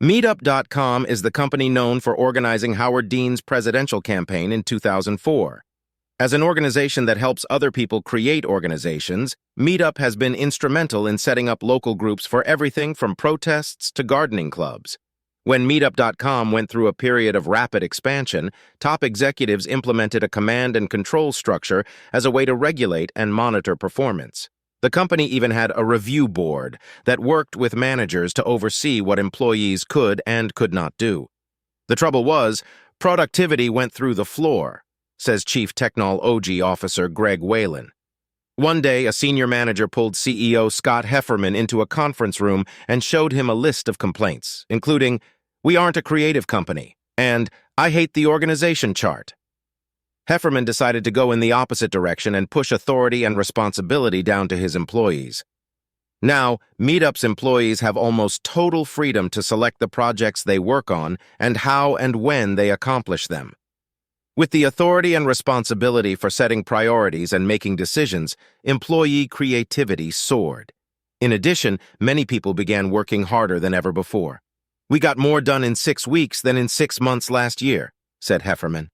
Meetup.com is the company known for organizing Howard Dean's presidential campaign in 2004. As an organization that helps other people create organizations, Meetup has been instrumental in setting up local groups for everything from protests to gardening clubs. When Meetup.com went through a period of rapid expansion, top executives implemented a command and control structure as a way to regulate and monitor performance. The company even had a review board that worked with managers to oversee what employees could and could not do. The trouble was, productivity went through the floor, says Chief Technol Officer Greg Whalin. One day, a senior manager pulled CEO Scott Heiferman into a conference room and showed him a list of complaints, including, "We aren't a creative company," and "I hate the organization chart." Heiferman decided to go in the opposite direction and push authority and responsibility down to his employees. Now, Meetup's employees have almost total freedom to select the projects they work on and how and when they accomplish them. With the authority and responsibility for setting priorities and making decisions, employee creativity soared. In addition, many people began working harder than ever before. "We got more done in 6 weeks than in 6 months last year," said Heiferman.